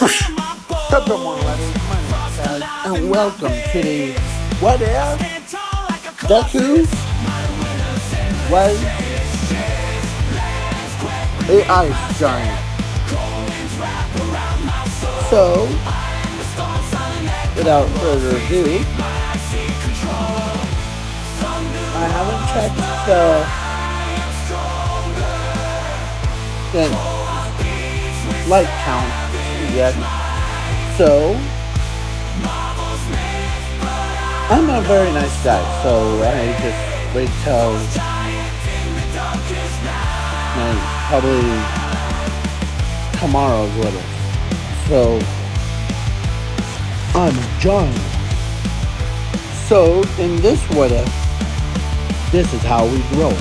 Top of one letters, my name is Alex, and welcome to the What If Deku was a ice giant. So, without further ado, I haven't checked the like count yet. So, I'm a very nice guy, so I just wait till probably tomorrow's little. So, I'm a giant. So, in this what if, this is how we grow.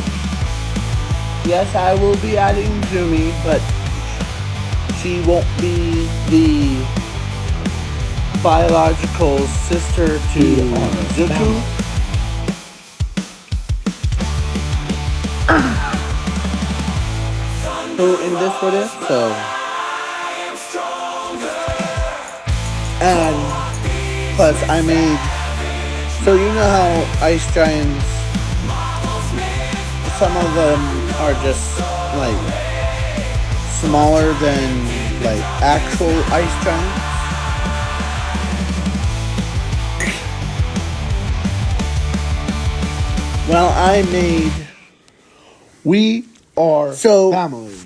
Yes, I will be adding Zumi, but she won't be the biological sister to Zuku. So in this what if, so and plus I made, so you know how ice giants, some of them are just like smaller than like actual ice giants. Well, we are family.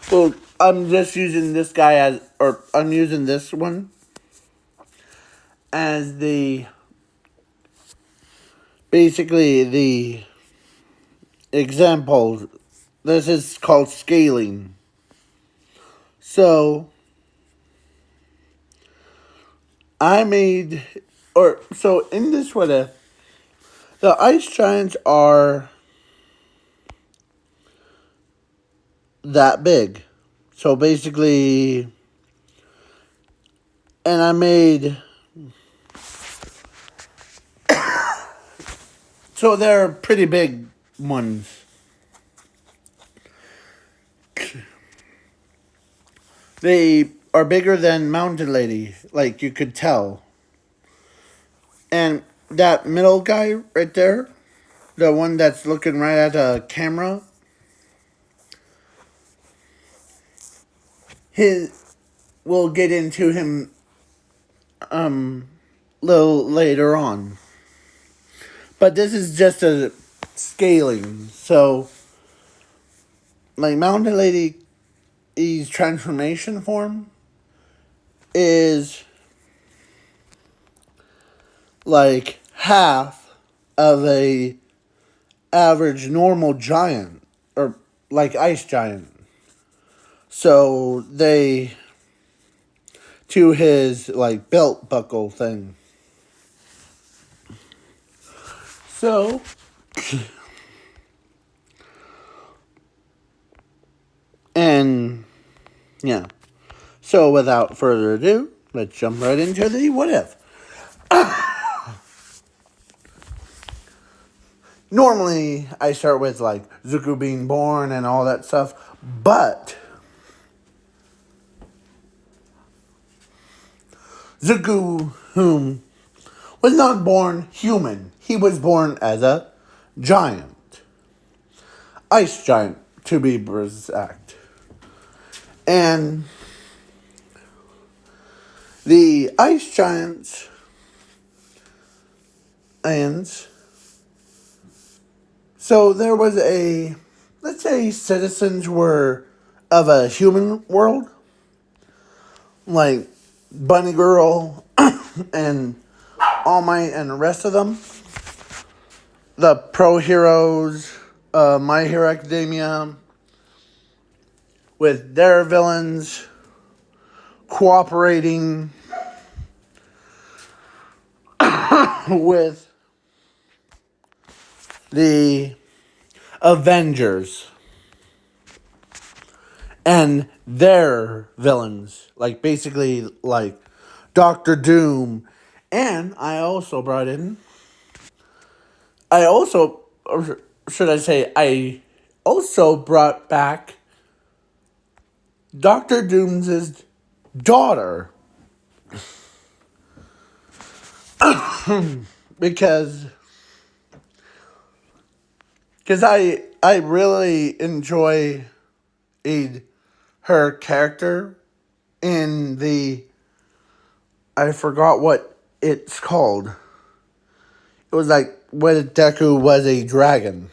So I'm just using this guy as, or I'm using this one as basically the example. This is called scaling. So so in this what if, the ice giants are that big. So basically, and I made, so they're pretty big ones. They are bigger than Mountain Lady, like you could tell. And that middle guy right there, the one that's looking right at the camera, we'll get into him little later on. But this is just a scaling. So like Mountain Lady's transformation form is like half of a average normal giant, or like ice giant. So to his like belt buckle thing. So and yeah. So without further ado, let's jump right into the what if. Normally, I start with like Zuko being born and all that stuff, but Zuko, whom was not born human, he was born as a giant, ice giant to be exact, and the ice giants and. So there was let's say citizens were of a human world, like Bunny Girl and All Might and the rest of them. The Pro Heroes, My Hero Academia, with their villains cooperating with the Avengers and their villains, like basically like Doctor Doom. And I also brought in, I also brought back Doctor Doom's daughter. because because I really enjoy her character in the, I forgot what it's called. It was like when Deku was a dragon.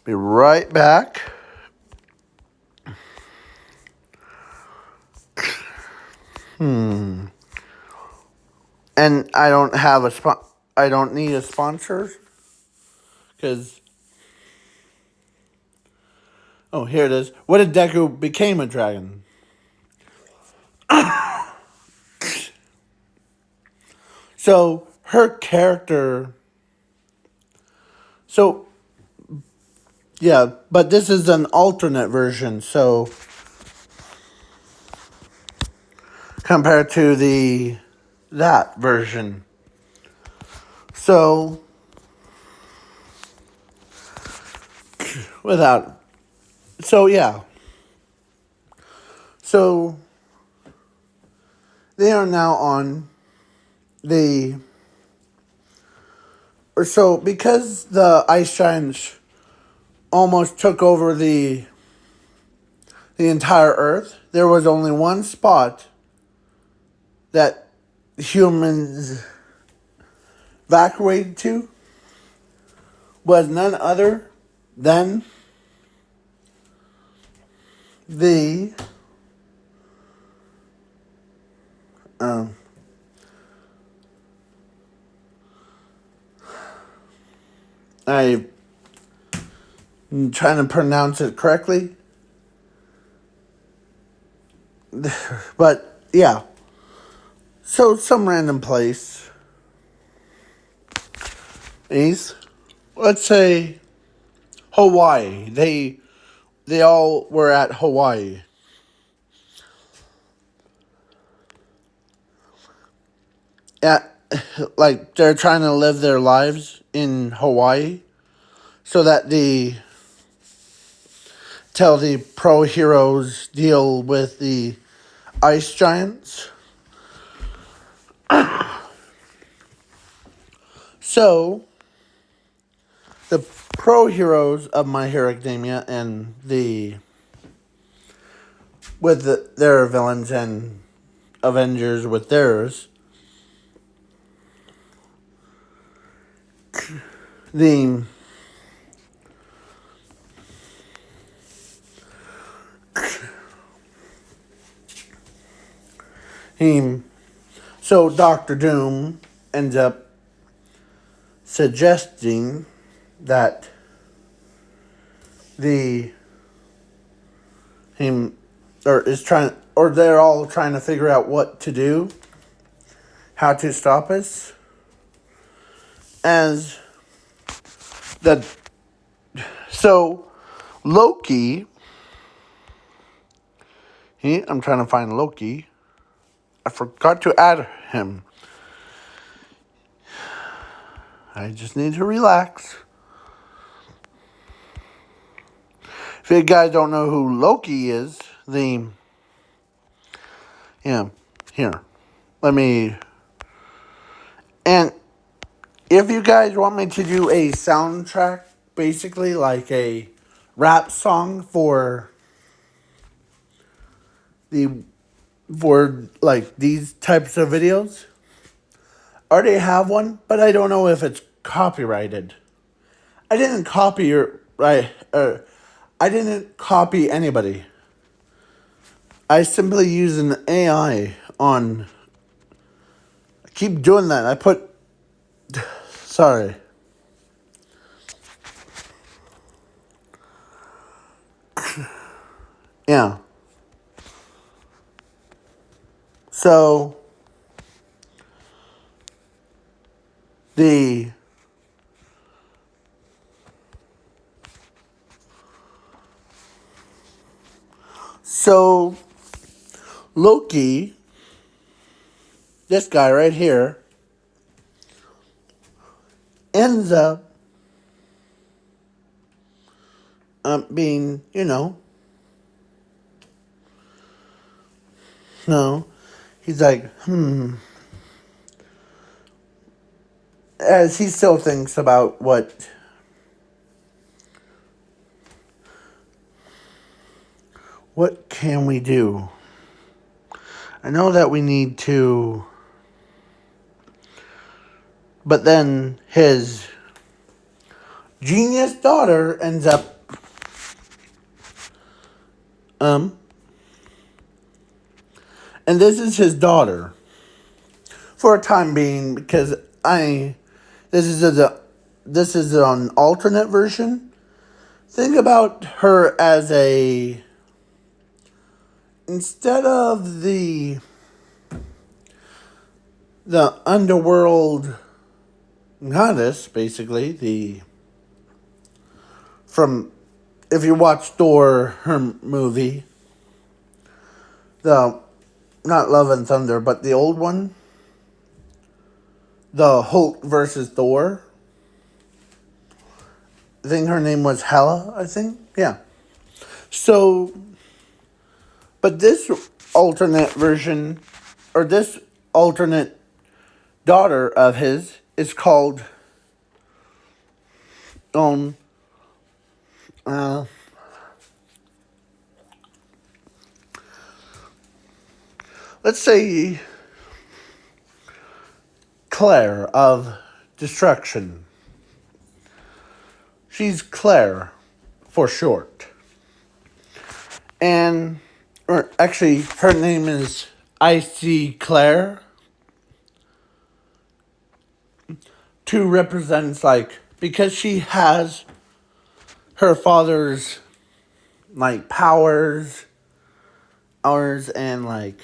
Be right back. And I don't have I don't need a sponsor because, oh, here it is. What if Deku became a dragon? So her character. So yeah, but this is an alternate version. So compared to that version. So without. So yeah. So they are now on the. Or so because the ice giants almost took over the entire Earth, there was only one spot that humans evacuated to, was none other than the um, I'm trying to pronounce it correctly, but yeah. So some random place is, let's say, Hawaii. They all were at Hawaii. At, like they're trying to live their lives in Hawaii so that till the pro heroes deal with the ice giants. So the pro heroes of My Hero Academia and their villains and Avengers with theirs, the he, so Doctor Doom ends up suggesting that the him or is trying or they're all trying to figure out what to do, how to stop us, as the so Loki. I'm trying to find Loki. I forgot to add him. I just need to relax. If you guys don't know who Loki is, here. Let me. And if you guys want me to do a soundtrack, basically like a rap song for like these types of videos, I already have one, but I don't know if it's copyrighted. I didn't copy I didn't copy anybody. I simply use an AI on. I keep doing that. I put. Sorry. Yeah. So the so Loki, this guy right here, ends up being, No. He's like, as he still thinks about what can we do? I know that we need to, but then his genius daughter ends up, and this is his daughter for a time being, because this is an alternate version. Think about her as instead of the underworld goddess, basically, from, if you watch Thor, her movie, not Love and Thunder, but the old one, the Hulk versus Thor. I think her name was Hela, I think. Yeah. So, but this alternate version, or this alternate daughter of his, is called, let's say, Claire of Destruction. She's Claire for short. And, or actually, her name is Icy Claire. 2 represents, like, because she has her father's, like, powers, and, like,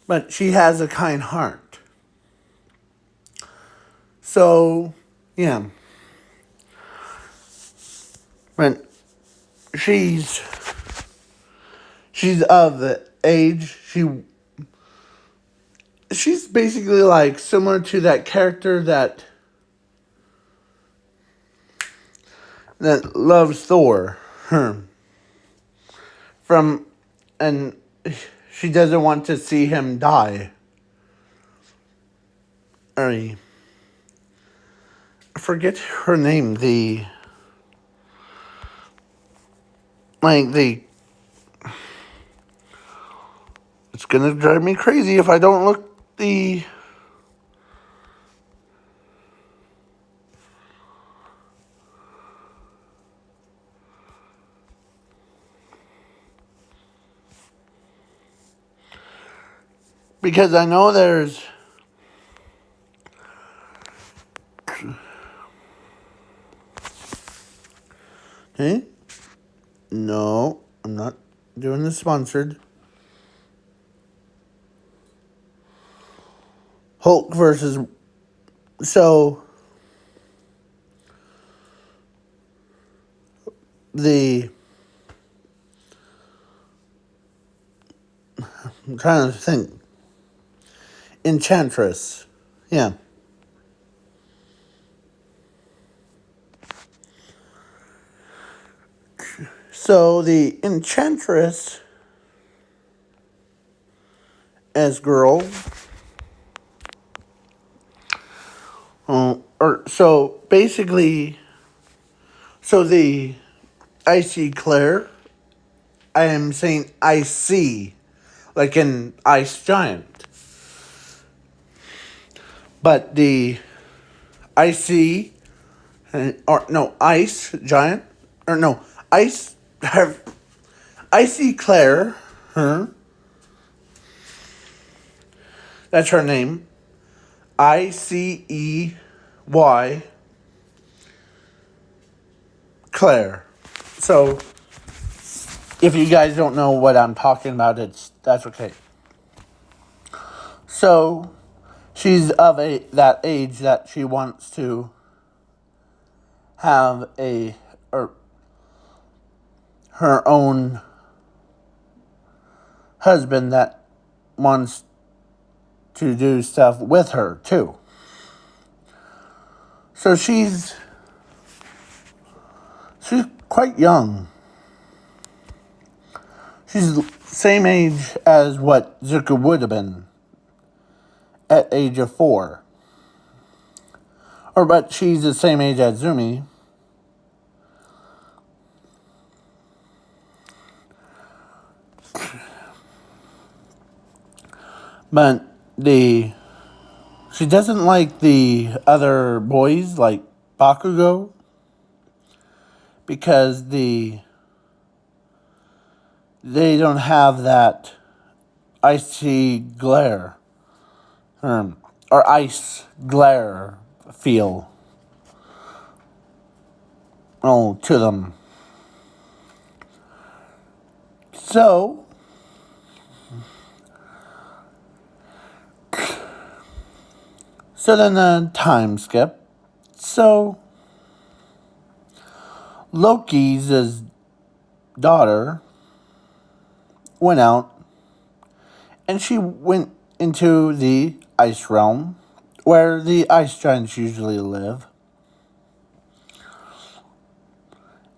but she has a kind heart. So, yeah. But she's of the age, she's basically like similar to that character that loves Thor. And she doesn't want to see him die. I forget her name. It's gonna drive me crazy if I don't look because I know there's. Okay? No, I'm not doing the sponsored. Hulk versus. So, I'm trying to think. Enchantress. Yeah. So, the Enchantress as girl. So basically, the Icy Claire, I am saying icy, like an ice giant. But the icy, ice giant, ice, Icy Claire, that's her name, Icey, Claire. So, if you guys don't know what I'm talking about, that's okay. So, she's of that age that she wants to have her own husband that wants to do stuff with her too. So she's quite young. She's the same age as what Zuko would have been at age of 4. Or but she's the same age as Zumi. But she doesn't like the other boys like Bakugo because they don't have that icy glare or ice glare feel to them. So then a time skip. So Loki's daughter went out and she went into the ice realm where the ice giants usually live.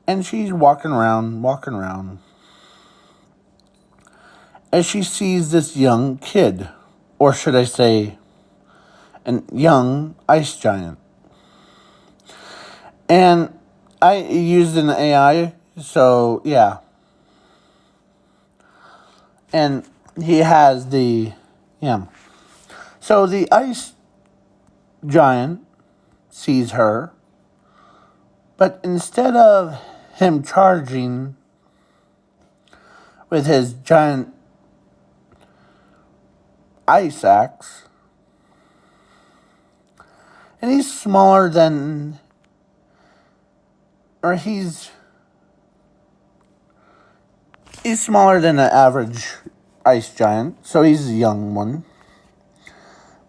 And she's walking around, as she sees this young kid, or should I say, a young ice giant. And I used an AI, so yeah. And he has So the ice giant sees her, but instead of him charging with his giant ice axe, and he's smaller than, or he's smaller than an average ice giant, so he's a young one.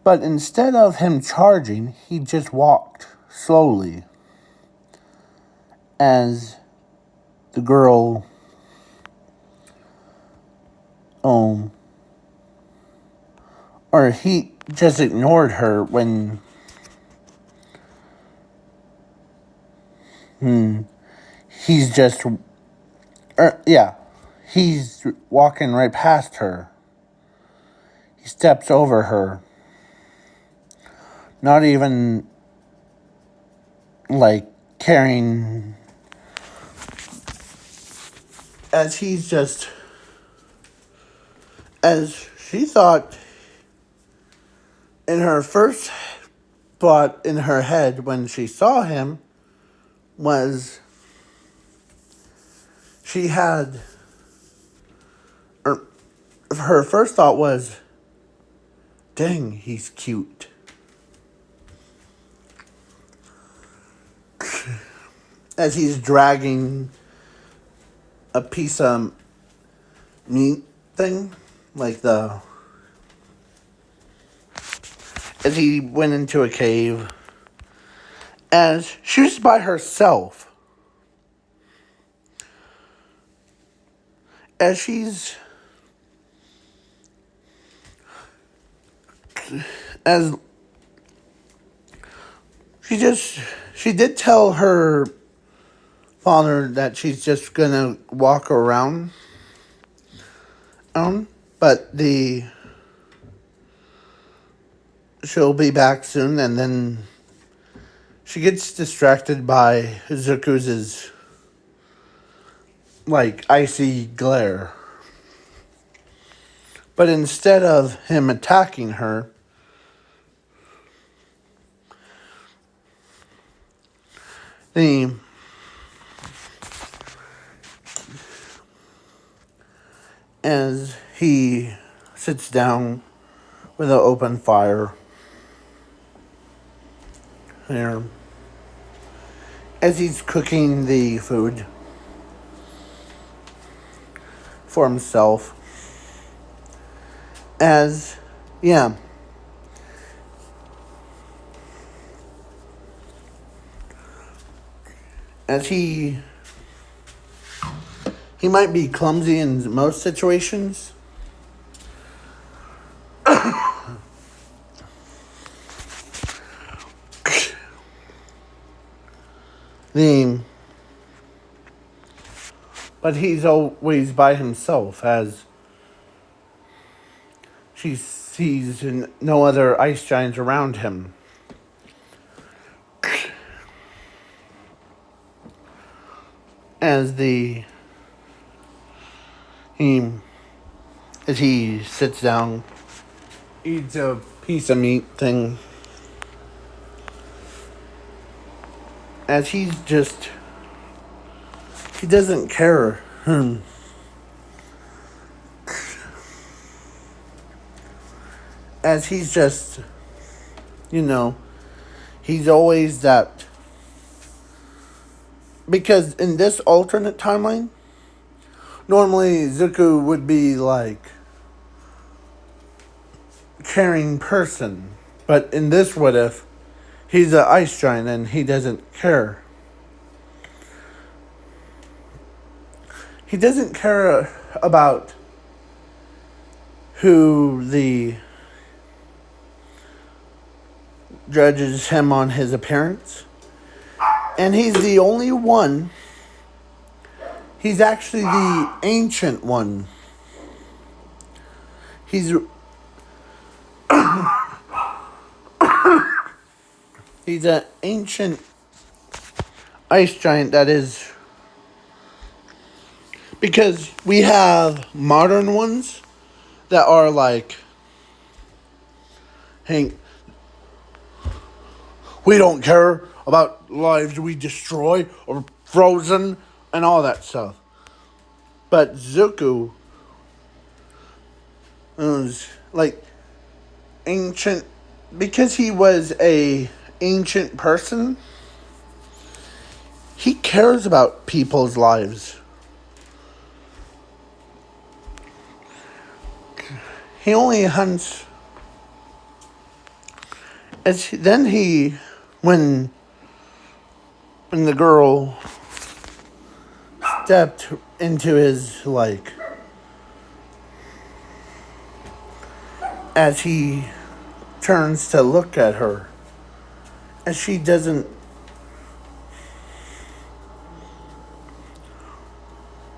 But instead of him charging, he just walked slowly as the girl or he just ignored her when he's just he's walking right past her. He steps over her, not even like caring, as she thought in her first thought in her head when she saw him was her first thought was, dang, he's cute. As he's dragging a piece of meat thing, as he went into a cave, as she was by herself, as she did tell her father that she's just gonna walk around, but she'll be back soon, and then she gets distracted by Zuku's icy glare. But instead of him attacking her, as he sits down with an open fire there, as he's cooking the food for himself, as he might be clumsy in most situations. but he's always by himself as she sees no other ice giants around him. As he as he sits down, eats a piece of meat thing, as he doesn't care. As he's just, he's always that. Because in this alternate timeline, normally Zuko would be like caring person. But in this what if, he's an ice giant and he doesn't care. He doesn't care about who the judges him on his appearance. And he's the only one. He's actually the ancient one. He's an ancient ice giant that is, because we have modern ones that are like, Hank, we don't care about lives we destroy or frozen and all that stuff. But Zuko was like ancient, because he was a ancient person. He cares about people's lives. He only hunts. When the girl stepped into his, like, as he turns to look at her, as she doesn't,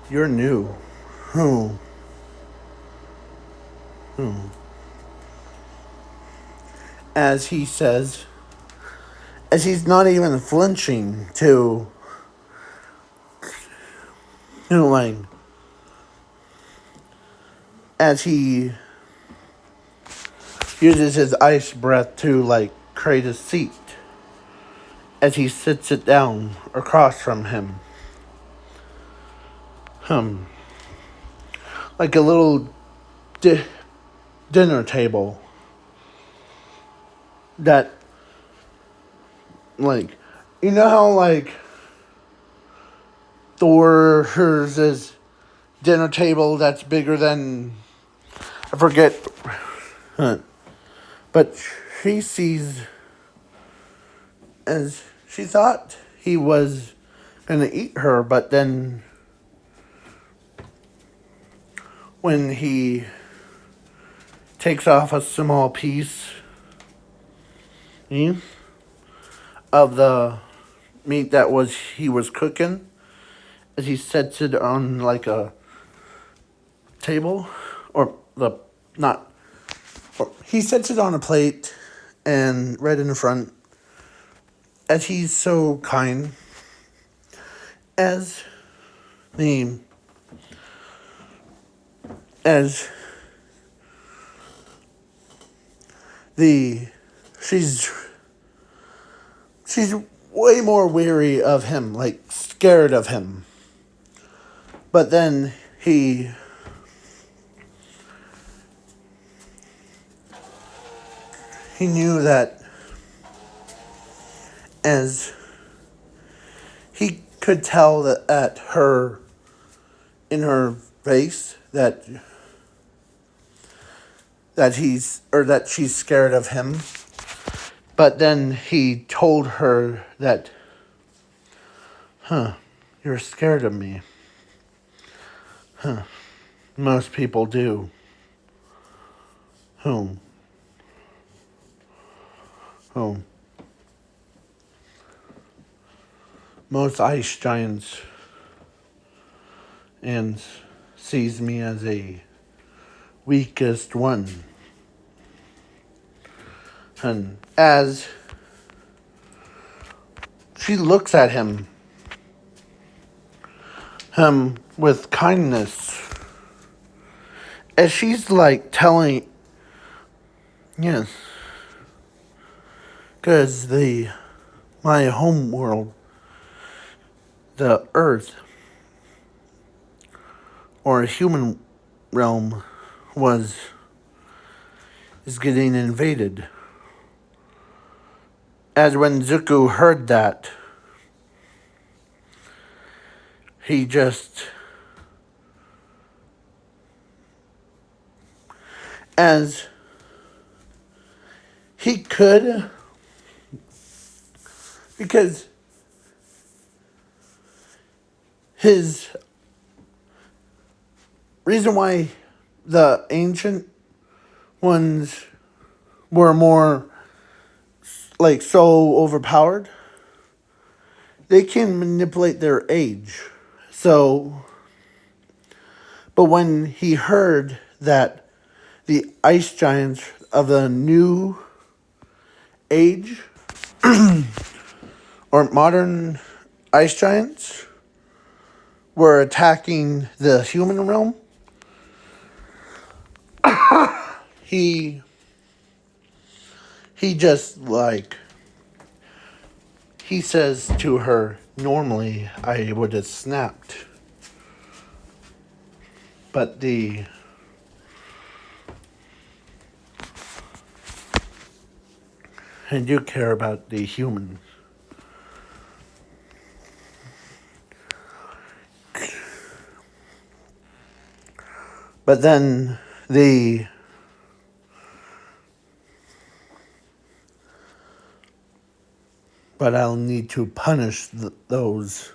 you're new. Who? As he says, as he's not even flinching to, like, as he uses his ice breath to, like, create a seat, as he sits it down across from him. Like a little dinner table that, like, you know how, like, Thor's is dinner table that's bigger than, I forget, but she sees, as she thought he was gonna eat her, but then when he takes off a small piece of the meat that he was cooking, as he sets it on like a table, he sets it on a plate and right in the front, as he's so kind, as she's way more weary of him, like scared of him. But then he knew that, as he could tell that at her, in her face, that she's scared of him. But then he told her that, you're scared of me. Most people do. Whom? Most ice giants and sees me as a weakest one. And as she looks at him with kindness, as she's like telling, yes, because my home world, the earth, or human realm, is getting invaded. As when Zuko heard that, he just, as he could, because his reason why the ancient ones were more like so overpowered, they can manipulate their age. So, but when he heard that the ice giants of the new age or modern ice giants were attacking the human realm, he just like, he says to her, normally I would have snapped, but I do care about the humans. But then but I'll need to punish those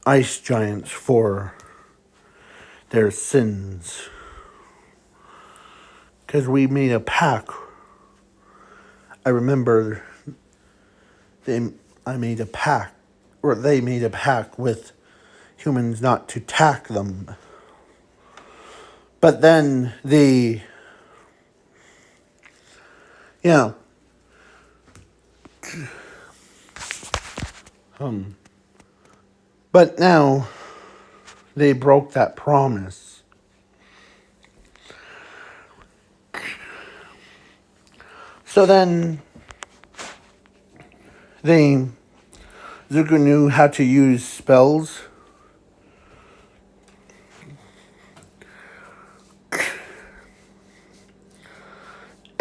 ice giants for their sins. Because we made a pact. I remember they made a pact with humans not to attack them. But then but now they broke that promise. So then Zuko knew how to use spells.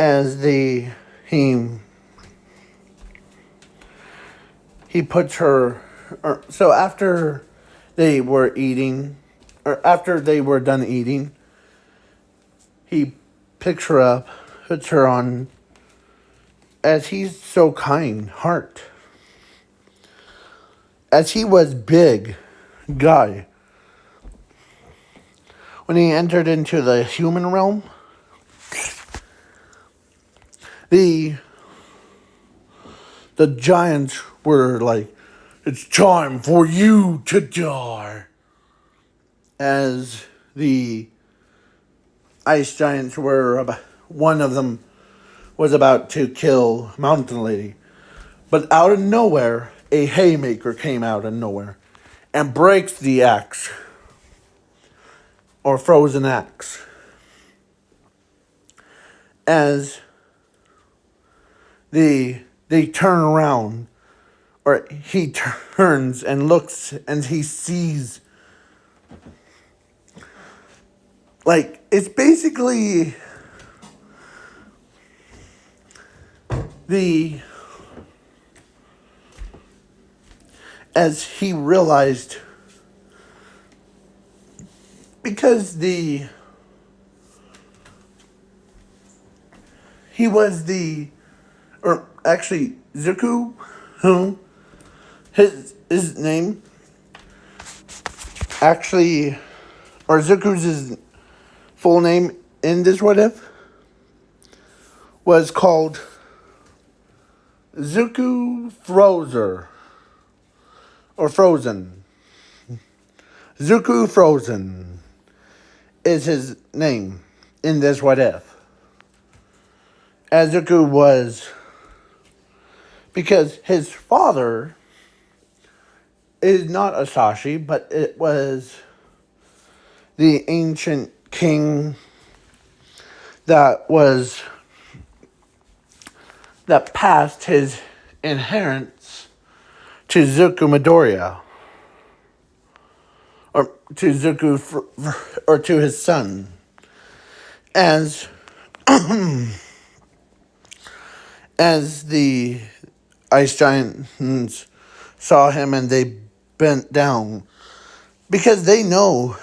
As he puts her, so after they were eating, or after they were done eating, he picks her up, puts her on, as he's so kind heart. As he was big guy, when he entered into the human realm, the giants were like, it's time for you to die. As the ice giants were, one of them was about to kill Mountain Lady. But out of nowhere, a haymaker came out of nowhere and breaks the axe, or frozen axe. As they turn around, or he turns and looks and he sees, like, it's basically as he realized, because he was or actually Zuko, his name actually, or Zuko's his full name in this what if was called Zuko Frozer, or Frozen. Zuko Frozen is his name in this What If. As Zuko was, because his father is not Asashi, but it was the ancient king that passed his inheritance to Zuko Midoriya, or to Zuko, or to his son, as as the ice giants saw him and they bent down because they know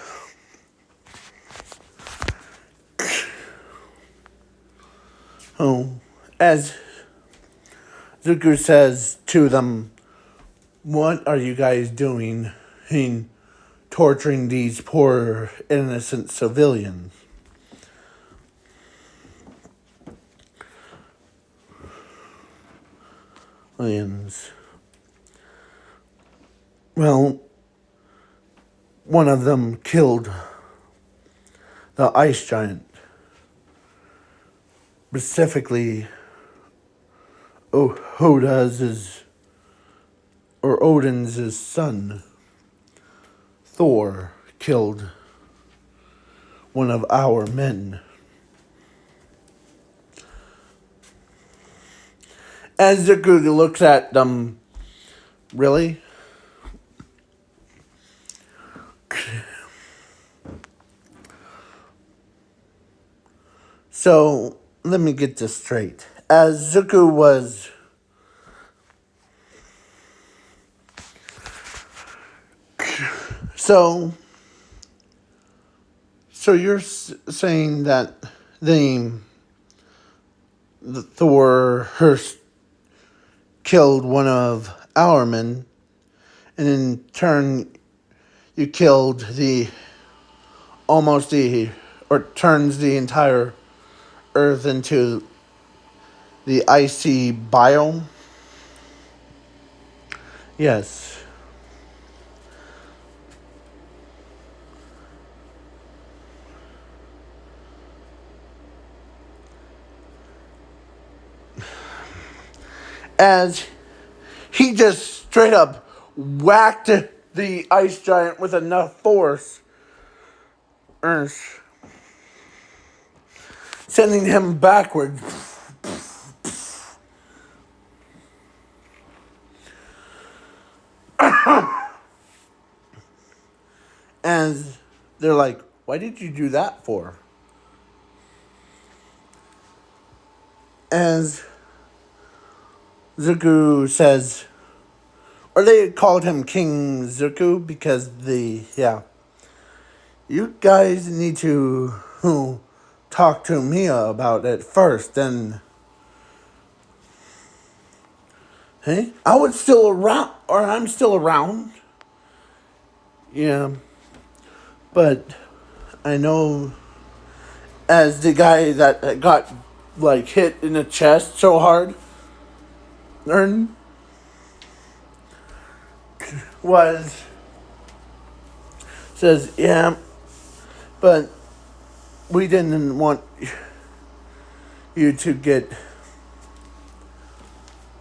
as Zuko says to them, "What are you guys doing in torturing these poor innocent civilians?" Well, one of them killed the ice giant, specifically Odin's son. Thor killed one of our men. As Zuko looks at them, really? So, let me get this straight. As Zuko was So you're saying that the Thor killed one of our men, and in turn you killed turns the entire Earth into the icy biome? Yes. As he just straight up whacked the ice giant with enough force, sending him backwards. And they're like, "Why did you do that for?" As Zuko says, or they called him King Zuko because you guys need to talk to Mia about it first, and hey, I'm still around. Yeah, but I know as the guy that got hit in the chest so hard, says, yeah, but we didn't want you to get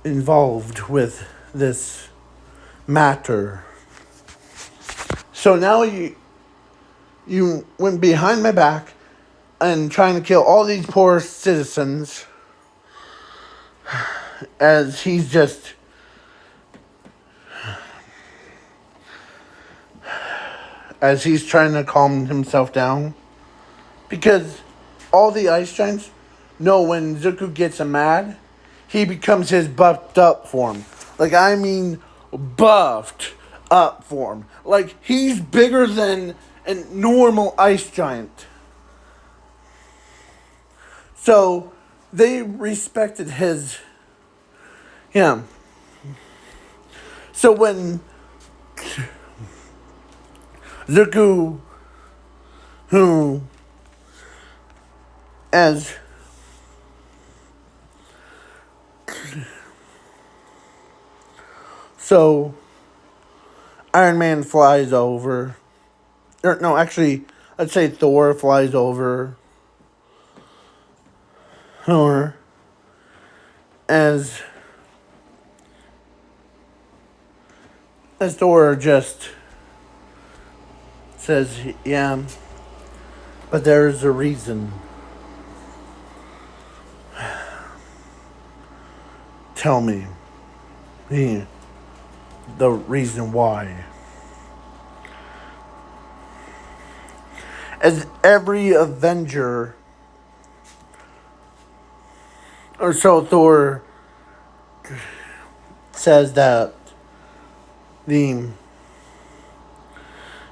involved with this matter. So now you went behind my back and trying to kill all these poor citizens as he's trying to calm himself down. Because all the ice giants know when Zuko gets mad, he becomes his buffed up form. I mean buffed up form. He's bigger than a normal ice giant. So they respected him. So when Zuko, Iron Man flies over. Or, no, actually, let's say Thor flies over her as Thor just says, yeah, but there's a reason. Tell me the reason why. As every Avenger, or so Thor says that the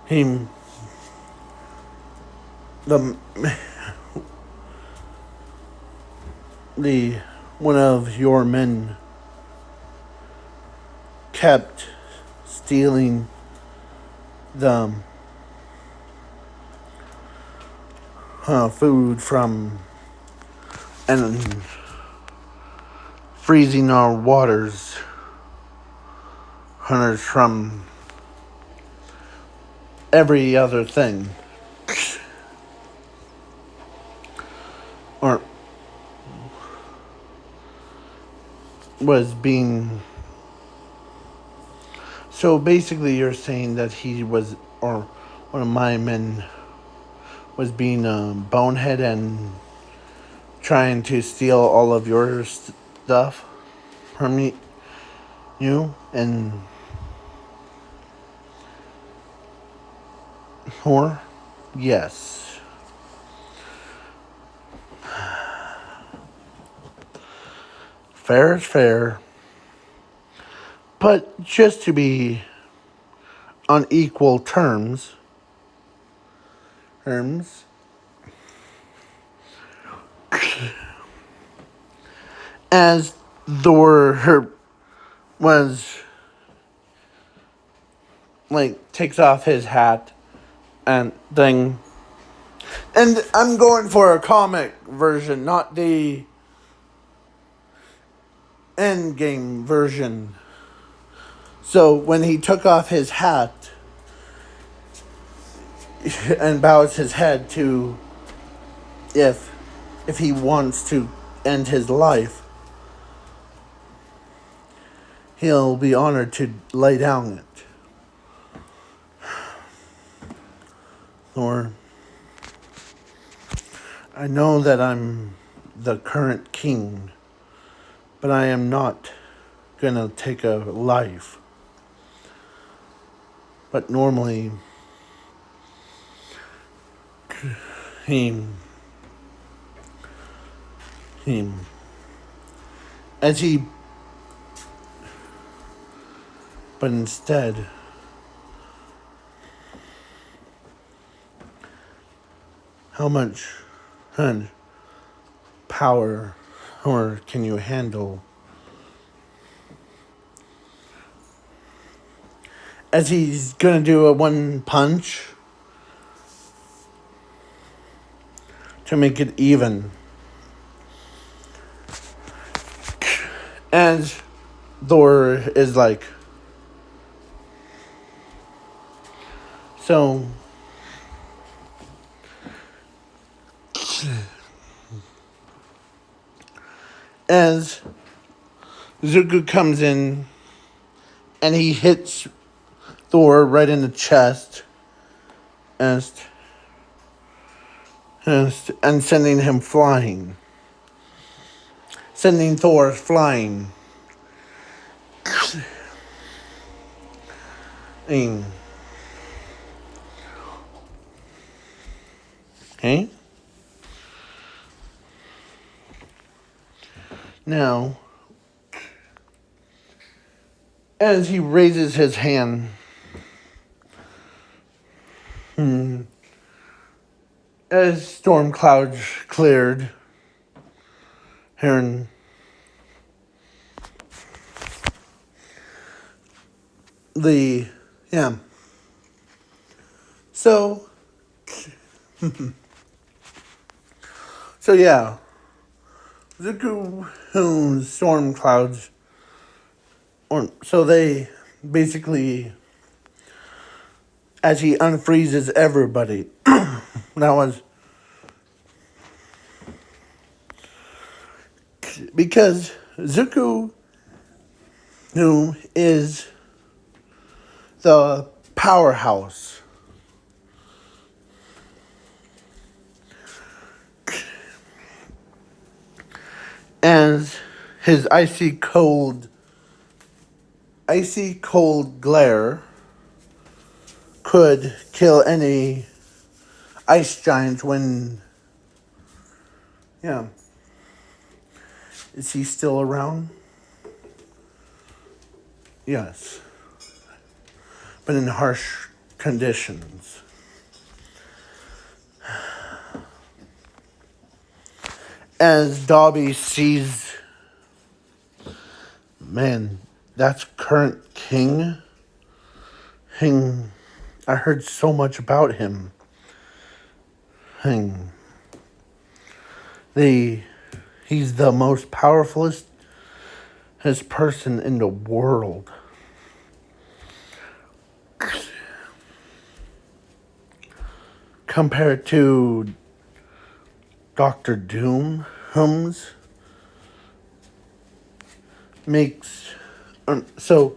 him the one of your men kept stealing the food from and freezing our waters, hunters from every other thing, or was being. So basically, you're saying that he was, or one of my men was being a bonehead and trying to steal all of your stuff from you, and or yes. Fair is fair. But just to be on equal terms, as Thor was like takes off his hat and thing, and I'm going for a comic version, not the end game version. So when he took off his hat and bows his head to if he wants to end his life, he'll be honored to lay down it. Or I know that I'm the current king, but I am not gonna take a life. But normally, him, as he, but instead, how much power or can you handle? As he's gonna do a one punch to make it even. And Thor is like, so as Zuko comes in and he hits Thor right in the chest and sending him flying. Sending Thor flying. Okay? Now, as he raises his hand, as storm clouds cleared, hearing So, yeah, Zuko storm clouds, so they basically as he unfreezes everybody. That was because Zuku, who is the powerhouse, and his icy cold glare could kill any ice giant when, yeah. Is he still around? Yes. But in harsh conditions. As Dobby sees, man, that's current king. I heard so much about him. He's the most powerfulest person in the world. Compared to Dr. Doom, makes so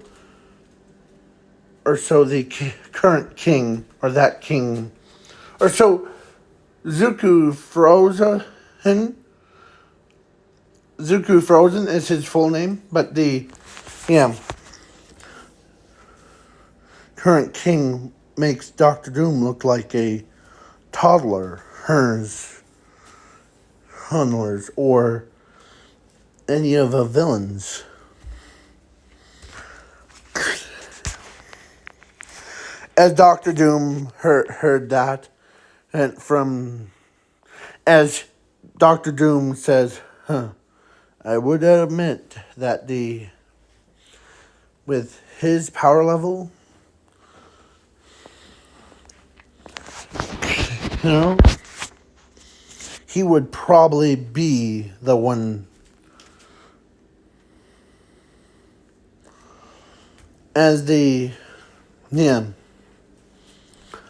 the current king, or that king, or so Zuku Frozen is his full name, but the current king makes Doctor Doom look like a toddler, Hunlers, or any of the villains. As Doctor Doom heard that, and as Doctor Doom says, I would admit that with his power level, he would probably be the one.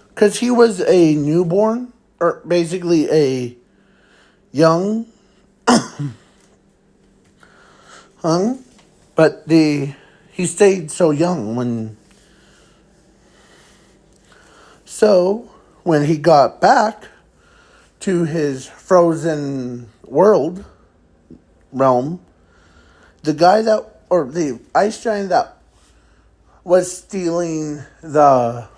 Because he was a newborn, or basically a young, but he stayed so young when he got back to his frozen realm, the ice giant that was stealing the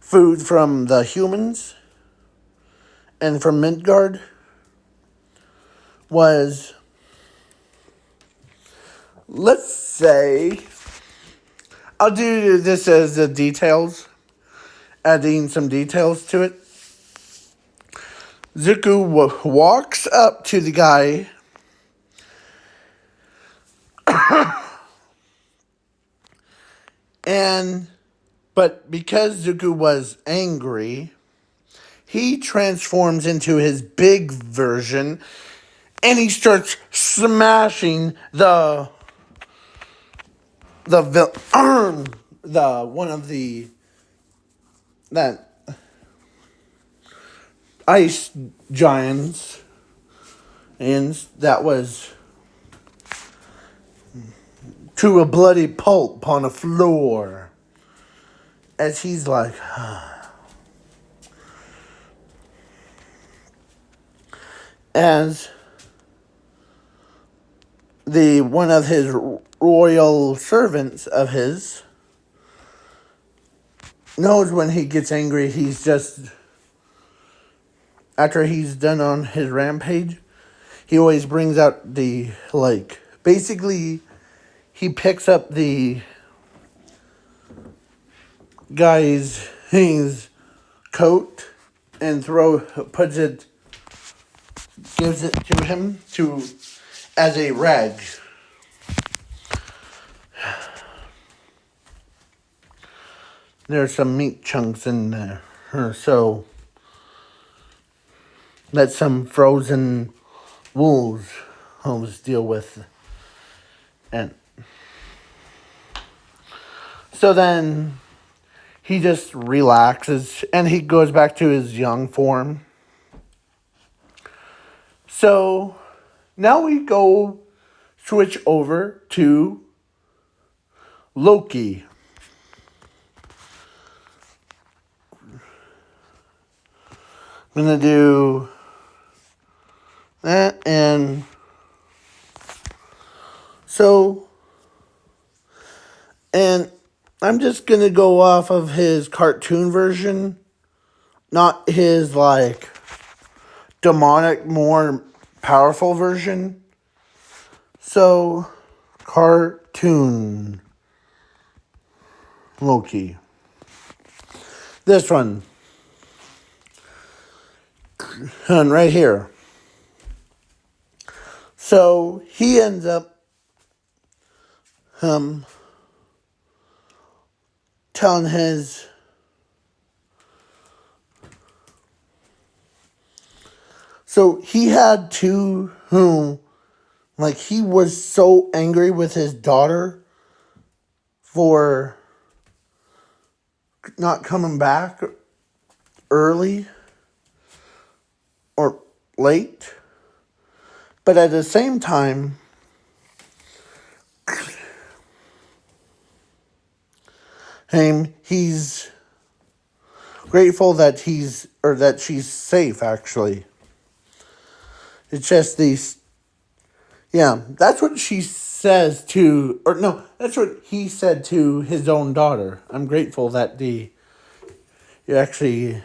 food from the humans and from Midgard was, let's say, I'll do this as the details, adding some details to it. Zuko walks up to the guy but because Zuko was angry, he transforms into his big version, and he starts smashing the ice giants, and that was to a bloody pulp on the floor. As he's like, as one of his royal servants of his knows when he gets angry, he's just, after he's done on his rampage, he always brings out basically he picks up the guy's his coat and gives it to him as a rag. There's some meat chunks in there, so let some frozen wolves deal with. And so then he just relaxes and he goes back to his young form. So now we go switch over to Loki. I'm going to do that, and so, and I'm just going to go off of his cartoon version, not his, like, demonic, more powerful version. So, cartoon Loki. This one. And right here. So, he ends up telling his so he had two whom, like, he was so angry with his daughter for not coming back early or late, but at the same time he's grateful that she's safe. Actually, it's just these. Yeah, that's what she says to, or no, that's what he said to his own daughter. I'm grateful that you actually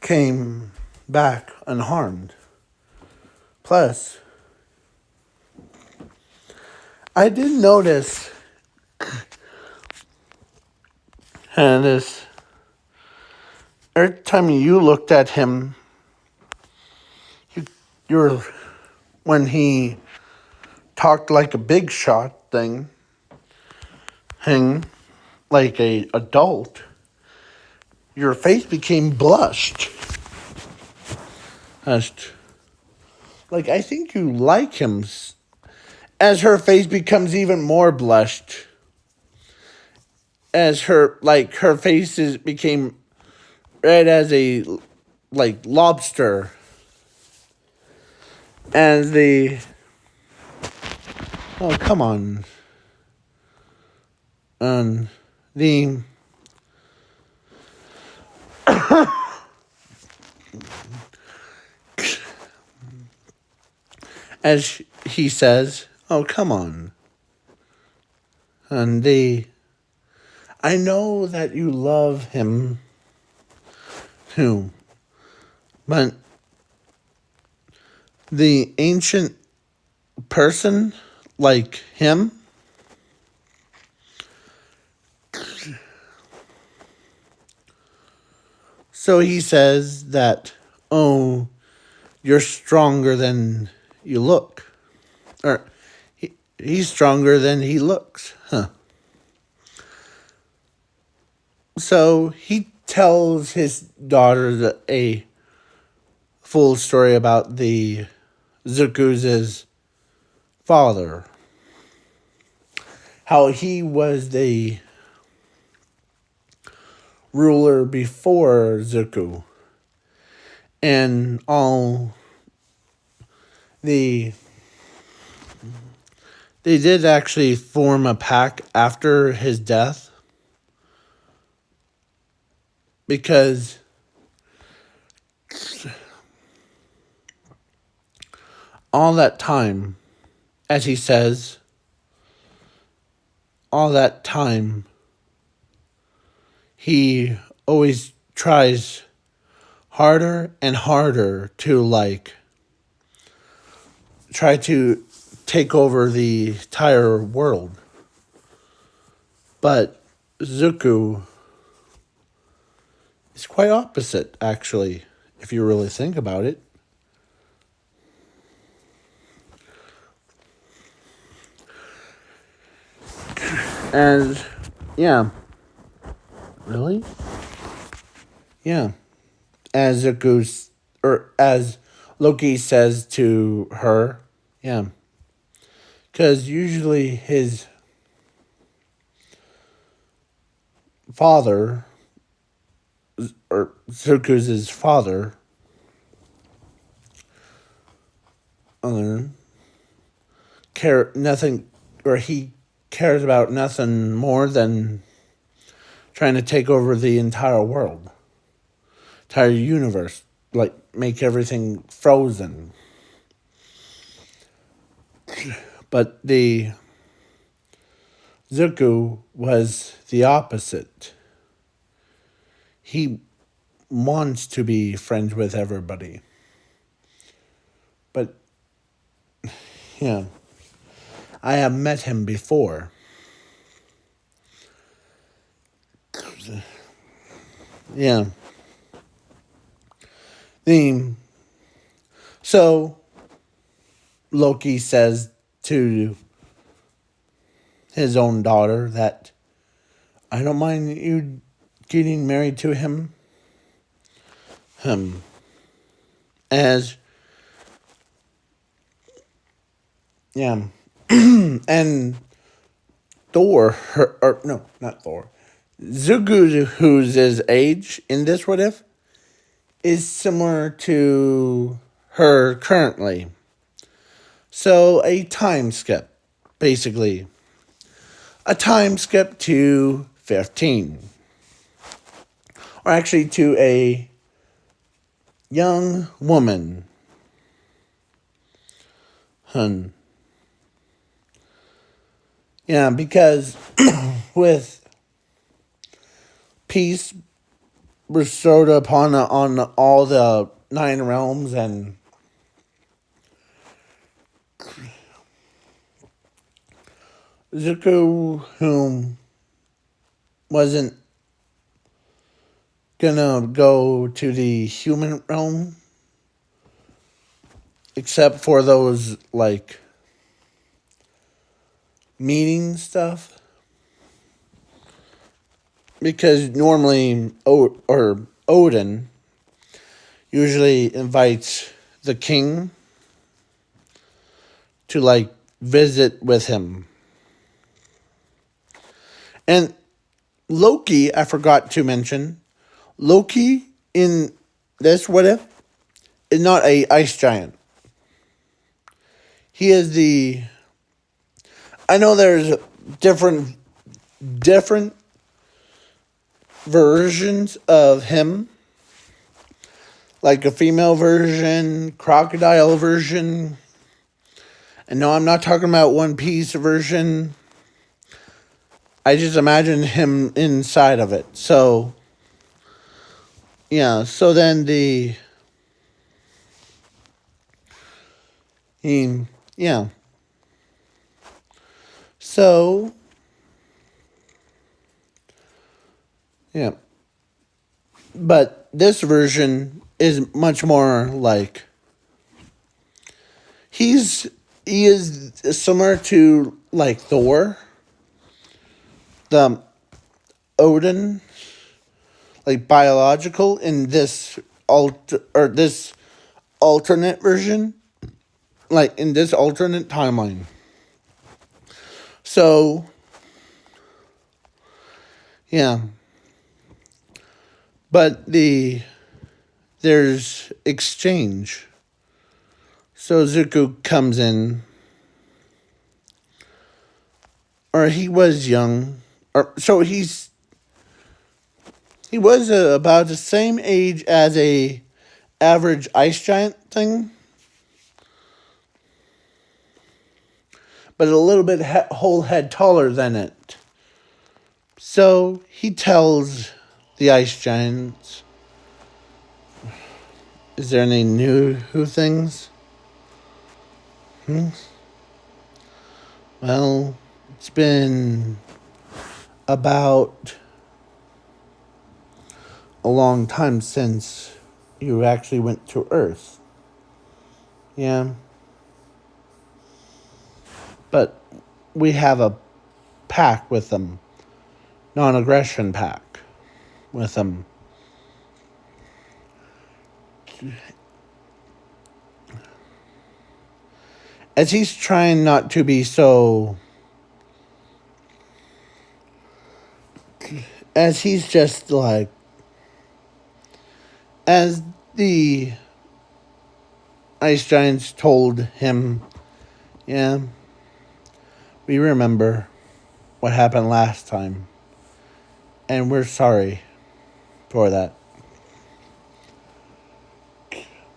came back unharmed. Plus, I did notice, and this, every time you looked at him, you were, when he talked like a big shot thing, like a adult, your face became blushed. Like, I think you like him as her face becomes even more blushed. As her face became red as a, like, lobster. And oh, come on. The as he says, oh, come on. And I know that you love him too, but the ancient person like him, so he says that, oh, you're stronger than you look. Or he's stronger than he looks. Huh. So he tells his daughter a full story about the Zuku's father. How he was the ruler before Zuku. And all they did actually form a pact after his death. Because all that time, as he says, all that time, he always tries harder and harder to, like, try to take over the entire world. But Zuko is quite opposite, actually, if you really think about it. And, yeah. Really? Yeah. As Zuko's, or as Loki says to her, yeah. Because usually his father, or Zuko's father, care nothing, or he cares about nothing more than trying to take over the entire world, entire universe, like make everything frozen. But the Zuko was the opposite. He wants to be friends with everybody. But yeah, I have met him before. Yeah. The so Loki says to his own daughter that I don't mind you getting married to him. As yeah. And Thor, or no, not Thor. Zugu, who's his age in this what if, is similar to her currently. So a time skip, basically. A time skip to 15. Or actually to a young woman. Yeah, because with peace bestowed upon on all the 9 realms and Zuko, whom wasn't gonna go to the human realm except for those like meeting stuff, because normally Odin usually invites the king to like visit with him. And Loki, I forgot to mention, Loki in this what if is not a ice giant. He is the, I know there's different versions of him, like a female version, crocodile version. And no, I'm not talking about One Piece version. I just imagine him inside of it. So, yeah. So then yeah. So, yeah. But this version is much more like he is similar to like Thor, the Odin, like biological in this this alternate version, like in this alternate timeline. So, yeah. But there's exchange. So Zuko comes in, or he was young, or so he was about the same age as a average ice giant thing, but a little bit whole head taller than it. So he tells the ice giants, "Is there any new who things?" Well, it's been about a long time since you actually went to Earth. Yeah. But we have a pact with them, non-aggression pact with them. As he's trying not to be so as he's just like, as the ice giants told him, yeah, we remember what happened last time, and we're sorry for that.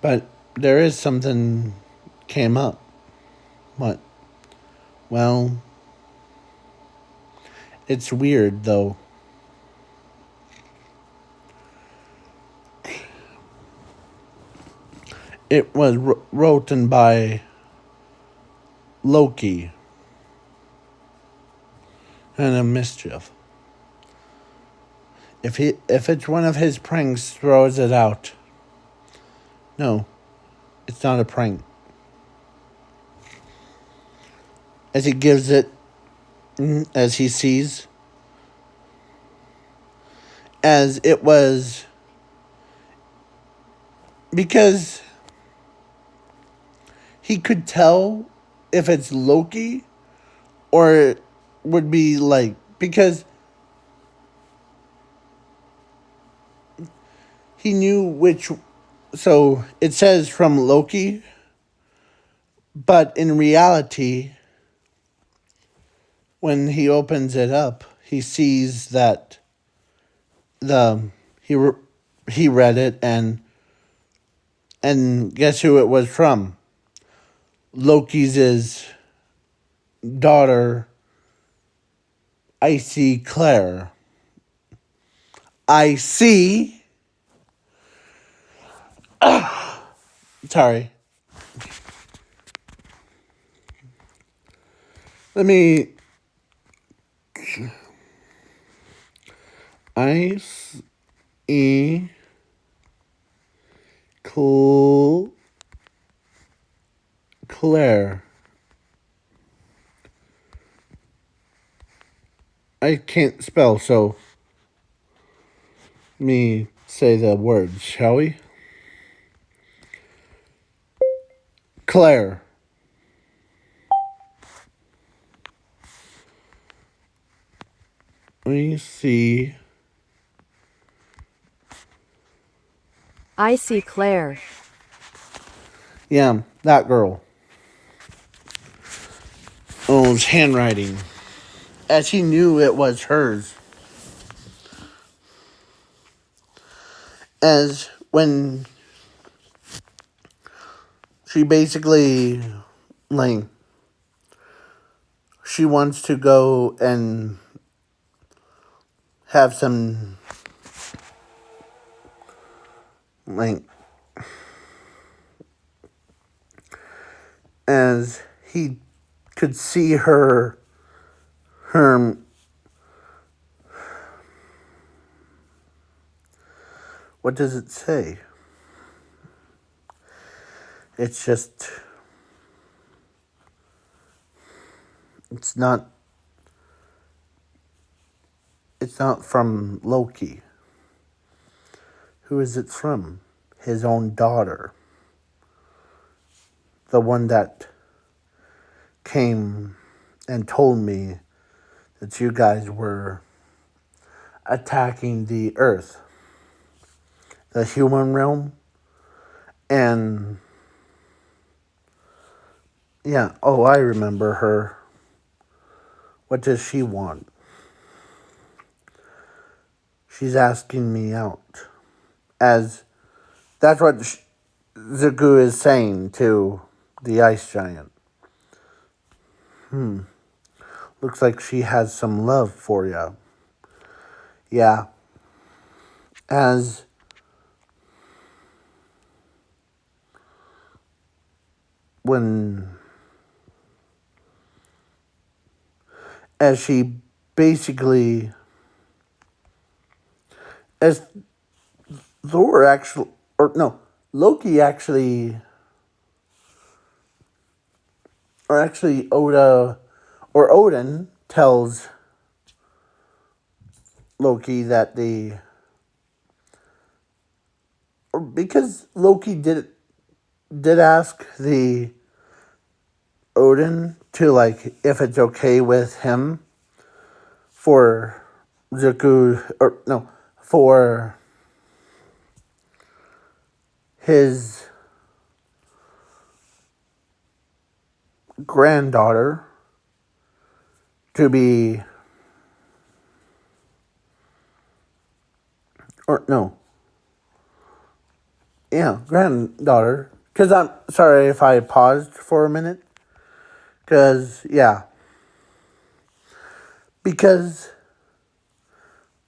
But there is something came up. What? Well, it's weird though. It was written by Loki and a mischief. If it's one of his pranks, throws it out. No, it's not a prank. As he gives it, as he sees, as it was, because he could tell if it's Loki or it would be like, because he knew which. So it says from Loki, but in reality, when he opens it up, he sees that he read it, and guess who it was from? Loki's daughter, Icy Claire. I see. Sorry. Let me. Ice E. Claire. I can't spell, so let me say the words, shall we? Claire. We see. I see Claire. Yeah, that girl. Oh, his handwriting. As he knew it was hers. As when she basically, like, she wants to go and have some, like, as he could see her, what does it say? It's just, it's not from Loki. Who is it from? His own daughter. The one that came and told me that you guys were attacking the Earth, the human realm, and yeah, oh, I remember her. What does she want? She's asking me out. As that's what Zagu is saying to the ice giant. Looks like she has some love for you. Yeah. As when as she basically as Thor actually, or no, Loki actually, or actually Oda or Odin tells Loki that because Loki did ask the Odin to, like, if it's okay with him for Zuku, or no, for his granddaughter to be, or no, yeah, granddaughter. Because I'm sorry if I paused for a minute. Because, yeah. Because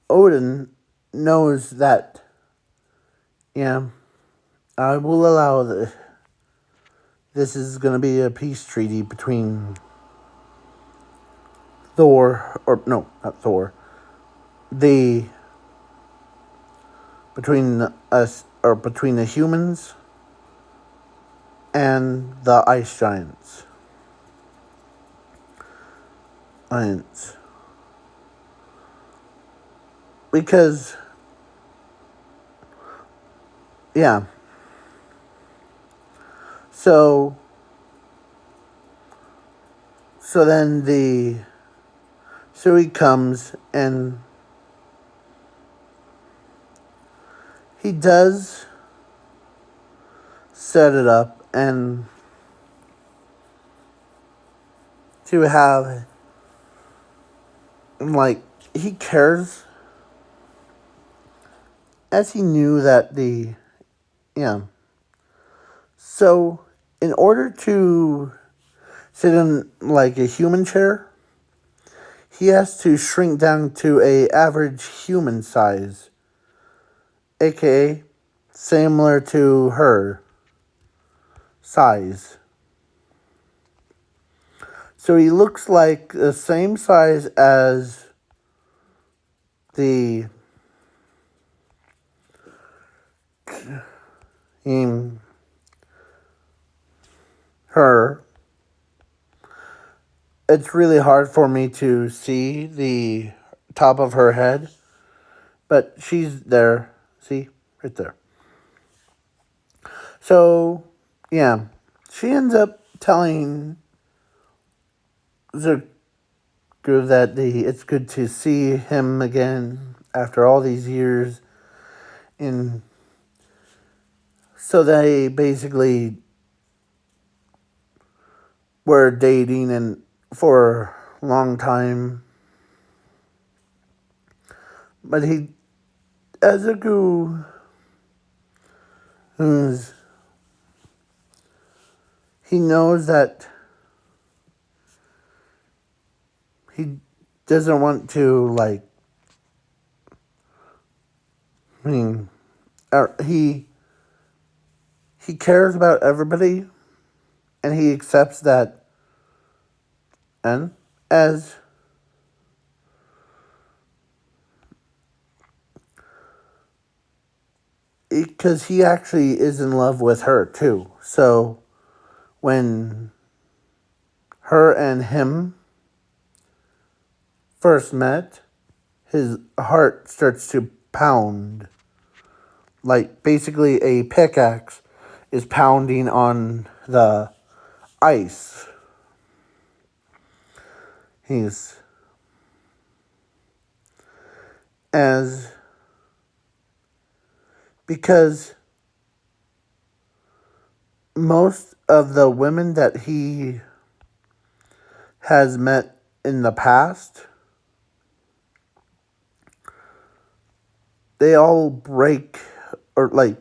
Odin knows that, yeah, I will allow this is going to be a peace treaty between Thor, or no, not Thor, the, between us, or between the humans and the ice giants. Giants. Because, yeah. So then so he comes and he does set it up and to have, like, he cares as he knew that yeah. So in order to sit in like a human chair, he has to shrink down to a average human size, aka similar to her size. So he looks like the same size as the her. It's really hard for me to see the top of her head, but she's there. See? Right there. So, yeah. She ends up telling Zuko that it's good to see him again after all these years. And so they basically were dating and for a long time. But Zuko, he knows that he doesn't want to, like, I mean, he cares about everybody, and he accepts that, and as because he actually is in love with her too. So when her and him first met, his heart starts to pound. Like basically a pickaxe is pounding on the ice. He's as because most of the women that he has met in the past, they all break, or like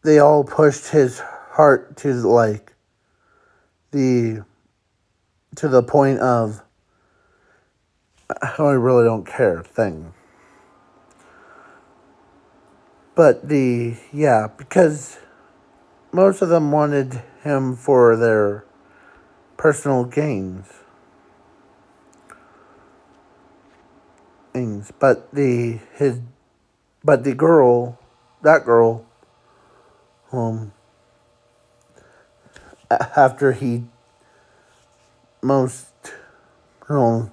they all pushed his heart to like the to the point of I really don't care thing. But because most of them wanted him for their personal gains. Things. But the girl, that girl, after he most, um,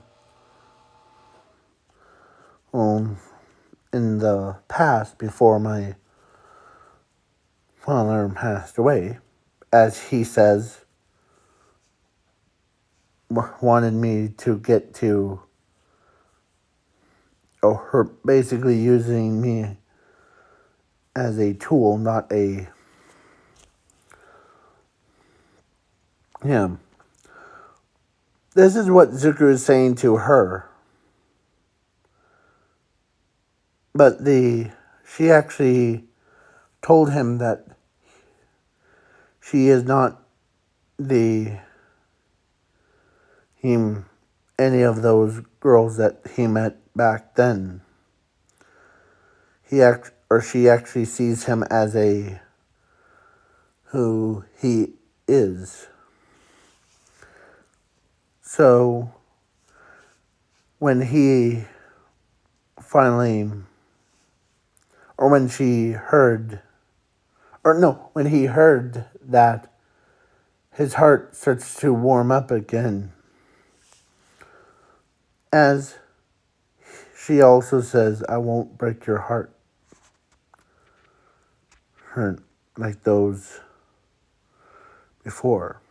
in the past before my father passed away, as he says, wanted me to get to or her basically using me as a tool, not a him. This is what Zuko is saying to her. But she actually told him that she is not any of those girls that he met back then. She actually sees him as who he is. So when he finally, or when she heard, or no, when he heard that, his heart starts to warm up again. As she also says, I won't break your heart. Hurt like those before.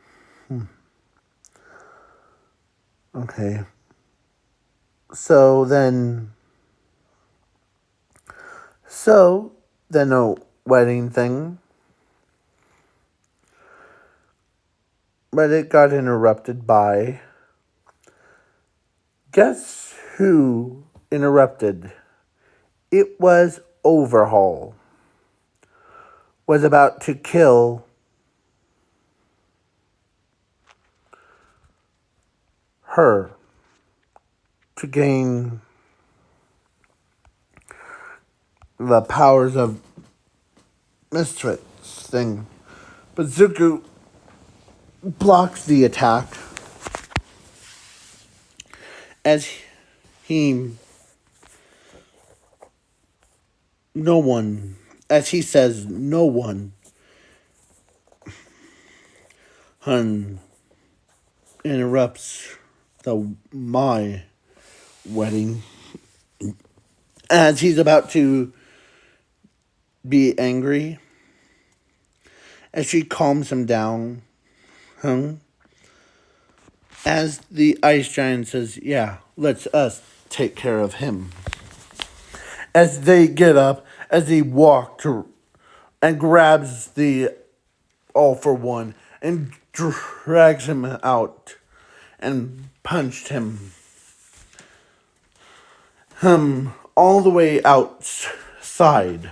Okay. So then a wedding thing. But it got interrupted by, guess who interrupted? It was Overhaul. Was about to kill her to gain the powers of Misfits thing. But Zuko blocks the attack as as he says, no one interrupts my wedding. As he's about to be angry, as she calms him down, as the ice giant says, yeah, let's us take care of him. As they get up, as they walk to, and grabs the All for One and drags him out and punched him all the way outside.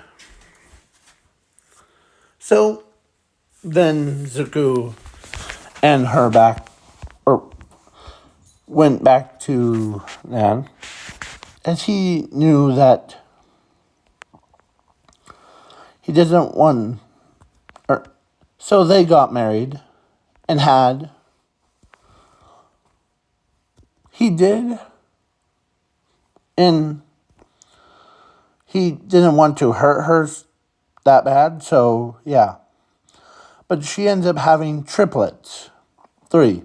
So then Zuko and her went back to Nan, as he knew that he doesn't want, so they got married and had. He did, and he didn't want to hurt her that bad, so yeah. But she ends up having triplets. 3.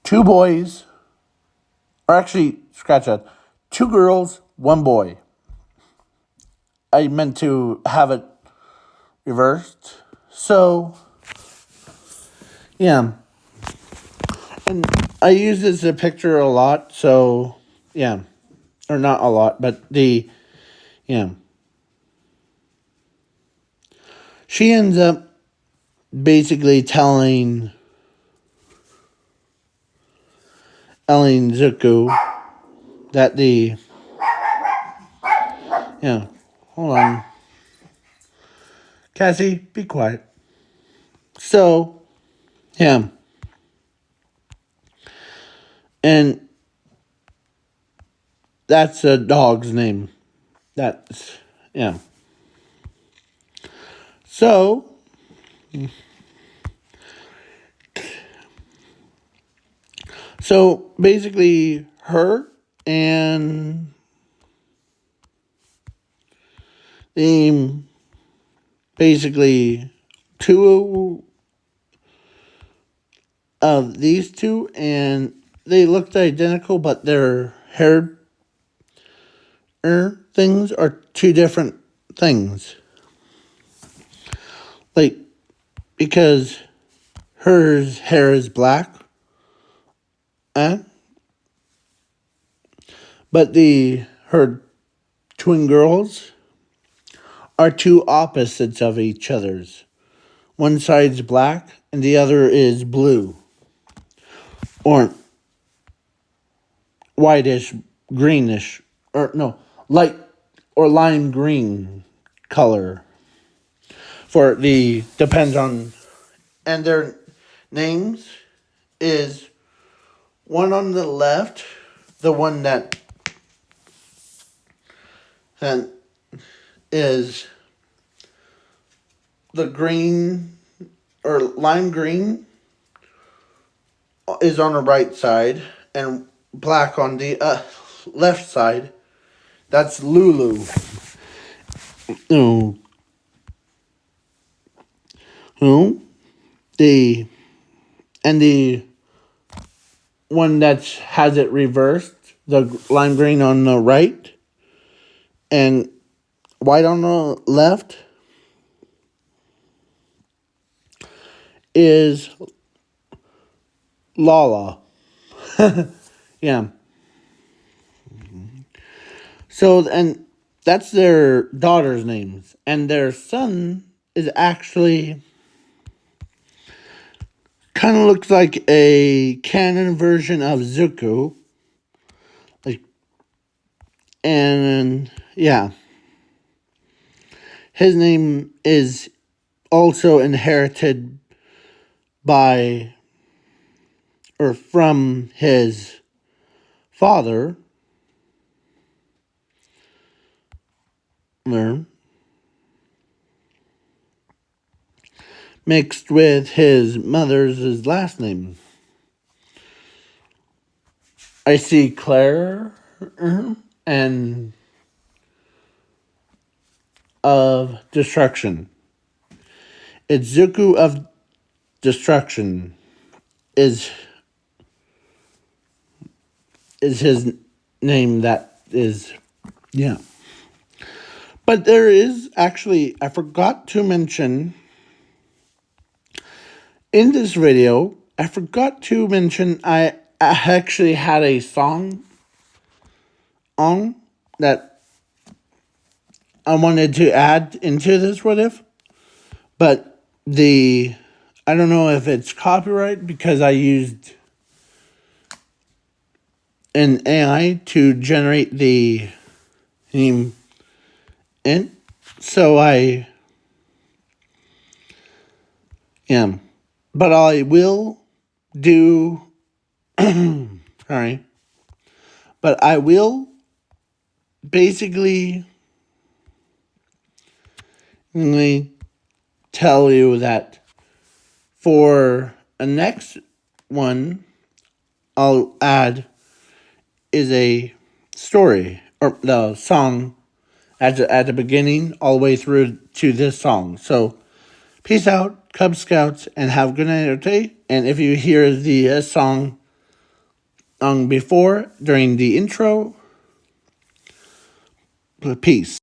2 boys, or actually, scratch that. 2 girls, 1 boy. I meant to have it reversed. So, yeah. And I use this as a picture a lot, so, yeah. Or not a lot, but she ends up basically telling Zuko that hold on. Cassie, be quiet. So, yeah. And that's a dog's name. That's, yeah. So, basically, her and basically 2 of these 2, and they looked identical, but their hair things are 2 different things. Like, because hers hair is black, But her twin girls are two opposites of each other's. One side's black and the other is blue. Or whitish, greenish, or no, light or lime green color. For the depends on, and their names is one on the left, the one that is the green or lime green is on the right side, and black on the left side. That's Lulu. No, no, the and the one that has it reversed, the lime green on the right and white on the left, is Lala. Yeah. So, and that's their daughter's names. And their son is actually kind of looks like a canon version of Zuko. Like, and yeah. His name is also inherited by or from his father, mixed with his mother's last name. I see Claire and of destruction. It's Zuku of destruction is his name. That is, yeah. But there is actually, I forgot to mention in this video, I actually had a song on that I wanted to add into this what if, but I don't know if it's copyright because I used an AI to generate the theme in, so I am, but I will do, sorry, but I will basically tell you that for a next one, I'll add is a story or the song at the beginning all the way through to this song. So peace out, Cub Scouts, and have a good night or day. And if you hear the song before during the intro, peace.